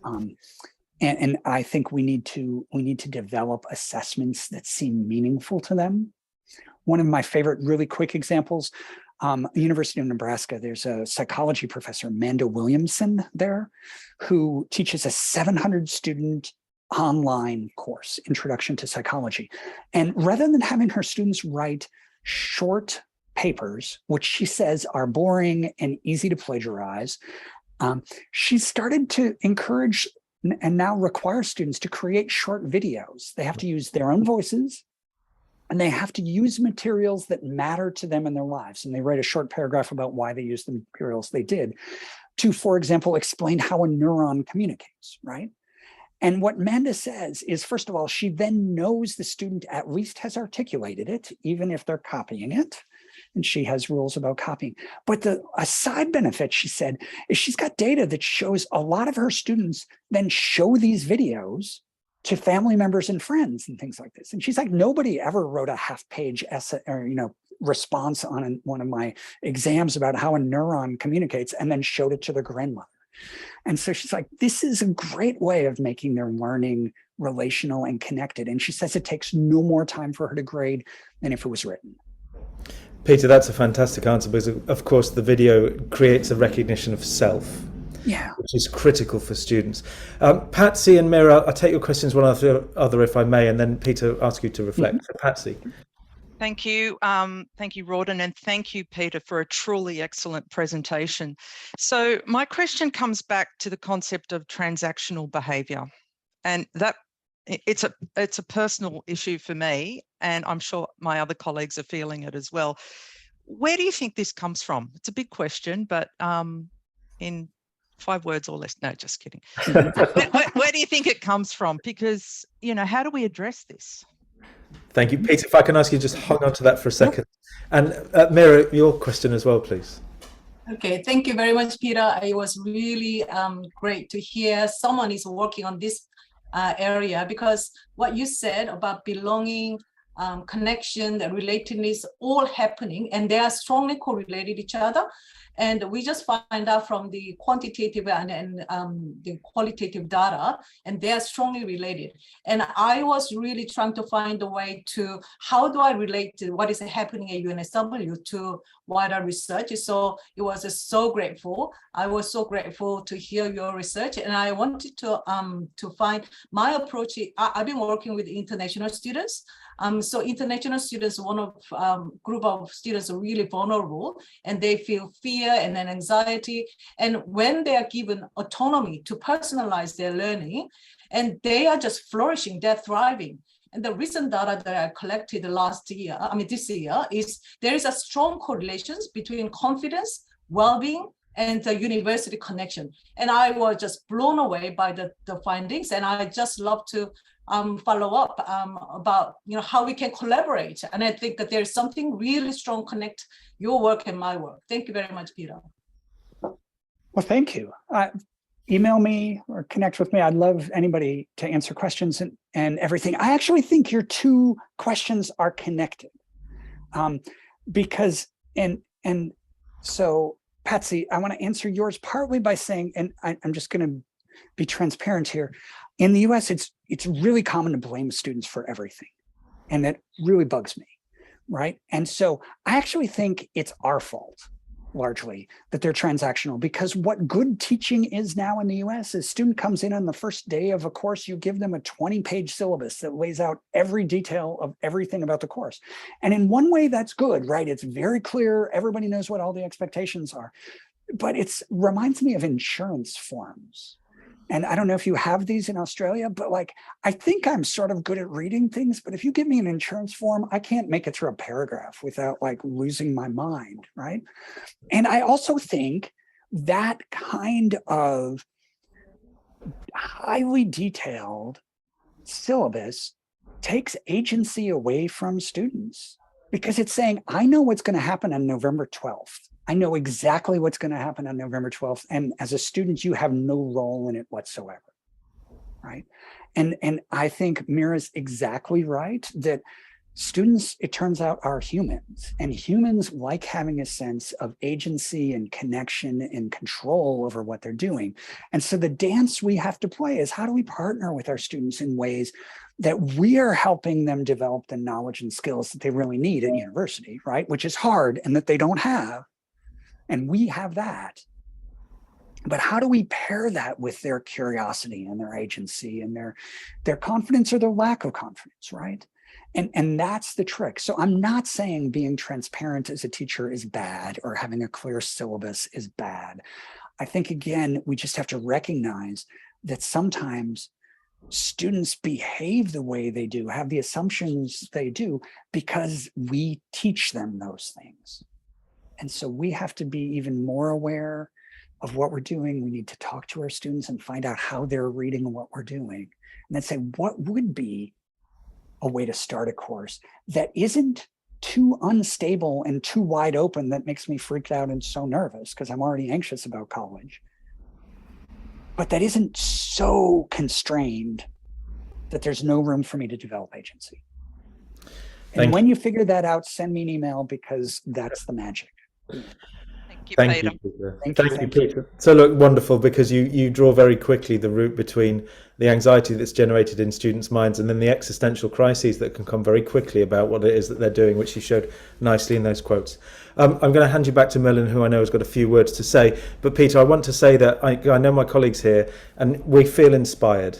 C: And I think we need to develop assessments that seem meaningful to them. One of my favorite really quick examples, University of Nebraska, there's a psychology professor, Amanda Williamson there, who teaches a 700 student online course, Introduction to Psychology. And rather than having her students write short papers, which she says are boring and easy to plagiarize, she started to encourage and now require students to create short videos. They have to use their own voices, and they have to use materials that matter to them in their lives. And they write a short paragraph about why they use the materials they did to, for example, explain how a neuron communicates, right? And what Amanda says is, first of all, she then knows the student at least has articulated it, even if they're copying it. And she has rules about copying. But a side benefit, she said, is she's got data that shows a lot of her students then show these videos to family members and friends and things like this. And she's like, nobody ever wrote a half-page essay or, response on one of my exams about how a neuron communicates and then showed it to their grandmother. And so she's like, this is a great way of making their learning relational and connected. And she says it takes no more time for her to grade than if it was written.
J: Peter, that's a fantastic answer, because of course the video creates a recognition of self. Yeah, which is critical for students. Patsy and Mira, I'll take your questions one after the other if I may, and then Peter, ask you to reflect. So Patsy.
M: Thank you, Rawdon, and thank you, Peter, for a truly excellent presentation. So my question comes back to the concept of transactional behaviour, and that it's a personal issue for me, and I'm sure my other colleagues are feeling it as well. Where do you think this comes from? It's a big question, but in 5 words or less. No, just kidding. Where do you think it comes from? Because, how do we address this?
J: Thank you. Peter, if I can ask you just hang on to that for a second. And Mira, your question as well, please.
N: Okay, thank you very much, Peter. It was really great to hear someone is working on this area, because what you said about belonging, connection, the relatedness, all happening, and they are strongly correlated each other. And we just find out from the quantitative and the qualitative data, and they are strongly related. And I was really trying to find a way to, how do I relate to what is happening at UNSW to wider research? So it was so grateful. I was so grateful to hear your research, and I wanted to find my approach. I've been working with international students. So international students, one of group of students are really vulnerable, and they feel fear and then anxiety. And when they are given autonomy to personalize their learning, and they are just flourishing, they're thriving. And the recent data that I collected this year, is there is a strong correlations between confidence, well-being, and the university connection. And I was just blown away by the findings. And I just love to follow up about how we can collaborate. And I think that there's something really strong connect your work and my work. Thank you very much, Peter.
C: Well, thank you. Email me or connect with me. I'd love anybody to answer questions and everything. I actually think your two questions are connected, because so Patsy, I want to answer yours partly by saying, and I'm just going to be transparent here. In the US, it's really common to blame students for everything. And that really bugs me, right? And so I actually think it's our fault, largely, that they're transactional, because what good teaching is now in the US is student comes in on the first day of a course, you give them a 20-page syllabus that lays out every detail of everything about the course. And in one way, that's good, right? It's very clear. Everybody knows what all the expectations are. But it reminds me of insurance forms. And I don't know if you have these in Australia, but I think I'm sort of good at reading things, but if you give me an insurance form, I can't make it through a paragraph without losing my mind, right? And I also think that kind of highly detailed syllabus takes agency away from students. because it's saying, I know what's going to happen on November 12th. I know exactly what's going to happen on November 12th. And as a student, you have no role in it whatsoever, right? And I think Mira's exactly right that students, it turns out, are humans, and humans like having a sense of agency and connection and control over what they're doing. And so the dance we have to play is, how do we partner with our students in ways that we are helping them develop the knowledge and skills that they really need at university, right? Which is hard and that they don't have. And we have that. But how do we pair that with their curiosity and their agency and their confidence or their lack of confidence, right? And that's the trick. So I'm not saying being transparent as a teacher is bad or having a clear syllabus is bad. I think, again, we just have to recognize that sometimes students behave the way they do, have the assumptions they do, because we teach them those things. And so we have to be even more aware of what we're doing. We need to talk to our students and find out how they're reading what we're doing. And then say, what would be a way to start a course that isn't too unstable and too wide open that makes me freaked out and so nervous because I'm already anxious about college, but that isn't so constrained that there's no room for me to develop agency. And when you figure that out, send me an email, because that's the magic.
J: Thank you, Peter. Thank you, Peter. So look, wonderful, because you draw very quickly the route between the anxiety that's generated in students' minds and then the existential crises that can come very quickly about what it is that they're doing, which you showed nicely in those quotes. I'm going to hand you back to Merlin, who I know has got a few words to say. But Peter, I want to say that I know my colleagues here, and we feel inspired,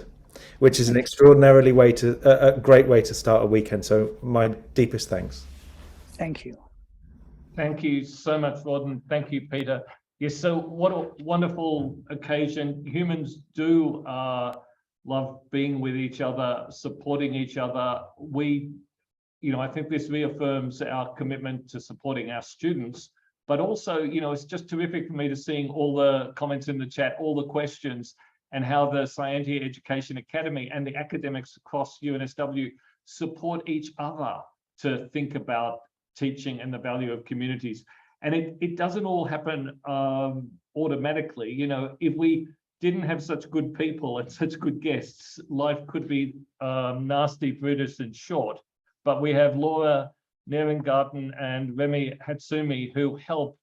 J: which is an extraordinarily a great way to start a weekend. So my deepest thanks.
C: Thank you.
A: Thank you so much, Rawdon. Thank you, Peter. Yes, so what a wonderful occasion. Humans do love being with each other, supporting each other. I think this reaffirms our commitment to supporting our students, but also, it's just terrific for me to seeing all the comments in the chat, all the questions, and how the Scientia Education Academy and the academics across UNSW support each other to think about teaching and the value of communities. And it doesn't all happen automatically. If we didn't have such good people and such good guests, life could be nasty, Brutus, and short. But we have Laura Nierengarten and Remy Hatsumi who help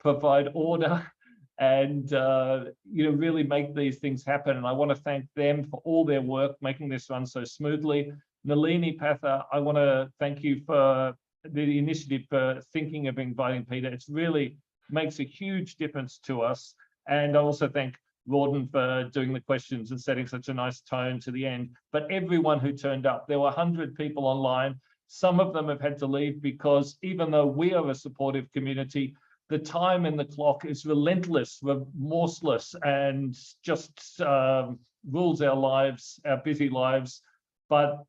A: provide order and really make these things happen. And I want to thank them for all their work making this run so smoothly. Nalini Patha, I want to thank you for the initiative for thinking of inviting Peter. It's really makes a huge difference to us. And I also thank Rawdon for doing the questions and setting such a nice tone to the end. But everyone who turned up, there were 100 people online. Some of them have had to leave because even though we are a supportive community, the time in the clock is relentless, remorseless, and just rules our lives, our busy lives. But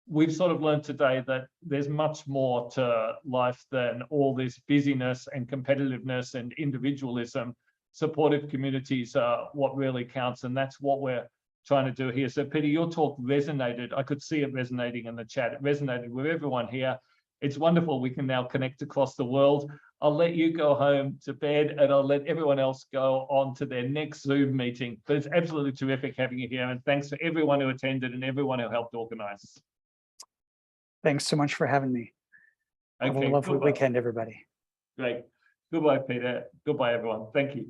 A: we've sort of learned today that there's much more to life than all this busyness and competitiveness and individualism. Supportive communities are what really counts, and that's what we're trying to do here. So Peter, your talk resonated. I could see it resonating in the chat. It resonated with everyone here. It's wonderful we can now connect across the world. I'll let you go home to bed, and I'll let everyone else go on to their next Zoom meeting. But it's absolutely terrific having you here, and thanks for everyone who attended and everyone who helped organize.
C: Thanks so much for having me. Have a lovely weekend, everybody.
A: Great. Goodbye, Peter. Goodbye, everyone. Thank you.